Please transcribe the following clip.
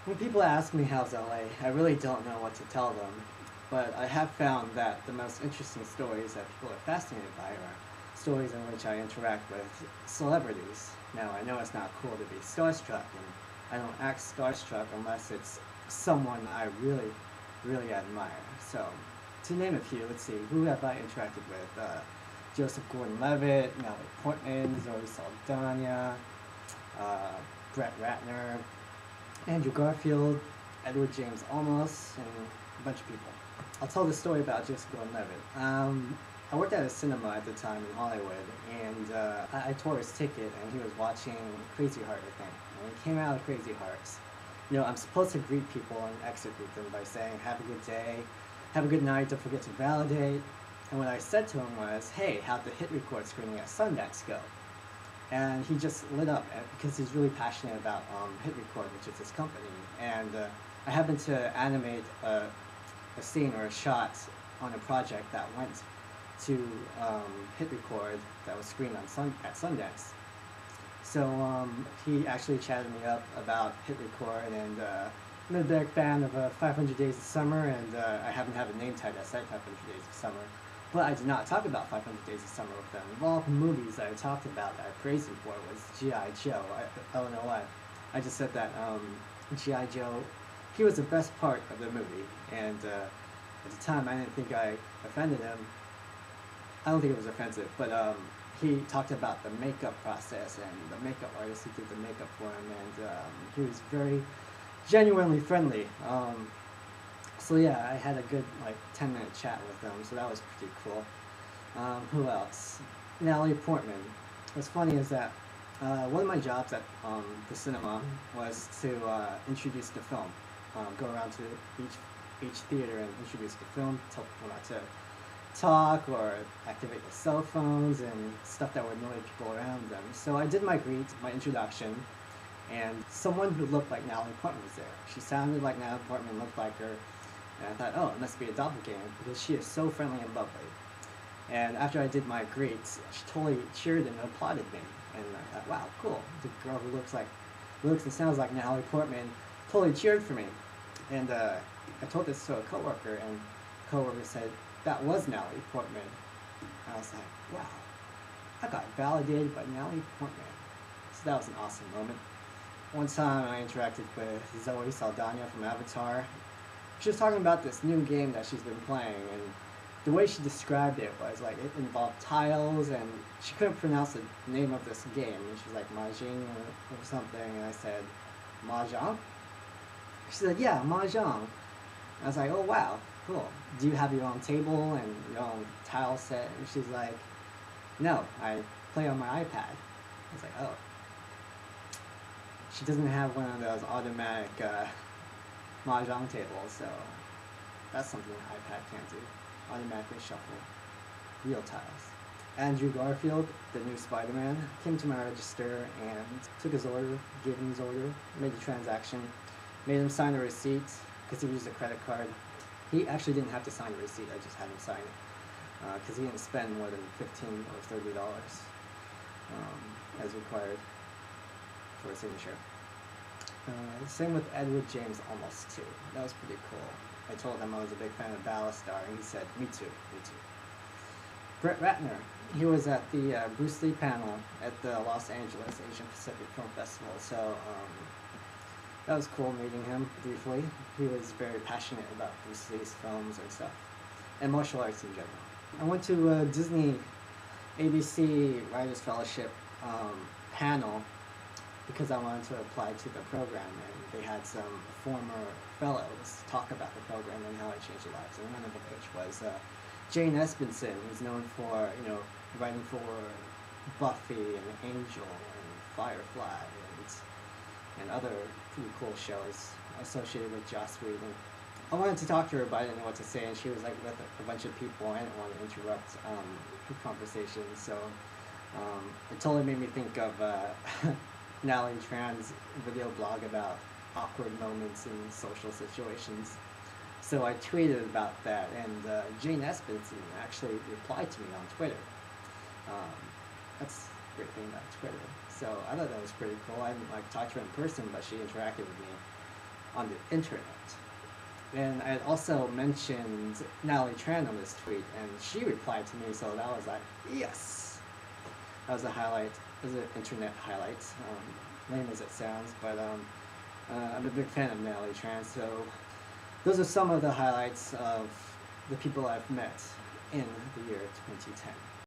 When people ask me how's LA, I really don't know what to tell them. But I have found that the most interesting stories that people are fascinated by are stories in which I interact with celebrities. Now, I know it's not cool to be starstruck, and I don't act starstruck unless it's someone I really, really admire. So, to name a few, let's see, who have I interacted with? Joseph Gordon-Levitt, Natalie Portman, Zoe Saldana, uh, Brett Ratner, Andrew Garfield, Edward James Olmos, and a bunch of people. I'll tell the story about Joseph Gordon-Levitt. I worked at a cinema at the time in Hollywood, and I tore his ticket, and he was watching Crazy Heart, I think. And he came out of Crazy Hearts. You know, I'm supposed to greet people and exit greet them by saying, have a good day, have a good night, don't forget to validate. And what I said to him was, hey, how'd the hit record screening at Sundance go? And he just lit up because he's really passionate about Hit Record, which is his company. And I happened to animate a scene or a shot on a project that went to Hit Record that was screened on at Sundance. So he actually chatted me up about Hit Record, and I'm a big fan of 500 Days of Summer, and I happen to have a name tag that said 500 Days of Summer. But I did not talk about 500 Days of Summer with them. Of all the movies that I talked about that I praised him for was G.I. Joe. I don't know why. I just said that G.I. Joe, he was the best part of the movie. And at the time, I didn't think I offended him. I don't think it was offensive, but he talked about the makeup process and the makeup artist who did the makeup for him. And he was very genuinely friendly. So yeah, I had a good 10-minute chat with them, so that was pretty cool. Who else? Natalie Portman. What's funny is that one of my jobs at the cinema was to introduce the film. Go around to each theater and introduce the film, tell people not to talk or activate their cell phones and stuff that would annoy people around them. So I did my greet, my introduction, and someone who looked like Natalie Portman was there. She sounded like Natalie Portman, looked like her. And I thought, oh, it must be a doppelganger because she is so friendly and lovely. And after I did my greet, she totally cheered and applauded me. And I thought, wow, cool. The girl who looks and sounds like Natalie Portman totally cheered for me. And I told this to a coworker, and the coworker said, that was Natalie Portman. And I was like, wow, I got validated by Natalie Portman. So that was an awesome moment. One time I interacted with Zoe Saldana from Avatar. She was talking about this new game that she's been playing, and the way she described it was like it involved tiles, and she couldn't pronounce the name of this game, and she was like Mahjong or something, and I said, Mahjong? She said, yeah, Mahjong. I was like, oh wow, cool. Do you have your own table and your own tile set? And she's like, no, I play on my iPad. I was like, oh. She doesn't have one of those automatic Mahjong tables, so that's something an iPad can't do. Automatically shuffle real tiles. Andrew Garfield, the new Spider-Man, came to my register and took his order, gave him his order, made the transaction, made him sign a receipt because he used a credit card. He actually didn't have to sign the receipt, I just had him sign it because he didn't spend more than $15 or $30 as required for a signature. Same with Edward James Olmos too. That was pretty cool. I told him I was a big fan of Battlestar, and he said, me too, me too. Brett Ratner, he was at the Bruce Lee panel at the Los Angeles Asian Pacific Film Festival, so that was cool meeting him briefly. He was very passionate about Bruce Lee's films and stuff, and martial arts in general. I went to a Disney ABC Writers Fellowship panel because I wanted to apply to the program, and they had some former fellows talk about the program and how it changed their lives. And one of which was Jane Espenson, who's known for writing for Buffy and Angel and Firefly and other pretty cool shows associated with Joss Whedon. I wanted to talk to her, but I didn't know what to say, and she was like with a bunch of people. I didn't want to interrupt her conversation, so it totally made me think of Natalie Tran's video blog about awkward moments in social situations. So I tweeted about that, and Jane Espenson actually replied to me on Twitter. That's a great thing about Twitter. So I thought that was pretty cool. I didn't talk to her in person, but she interacted with me. on the internet. And I had also mentioned Natalie Tran on this tweet, and she replied to me, so that was like, yes! That was a highlight. It was an internet highlight. Lame as it sounds, but I'm a big fan of Natalie Tran, so those are some of the highlights of the people I've met in the year 2010.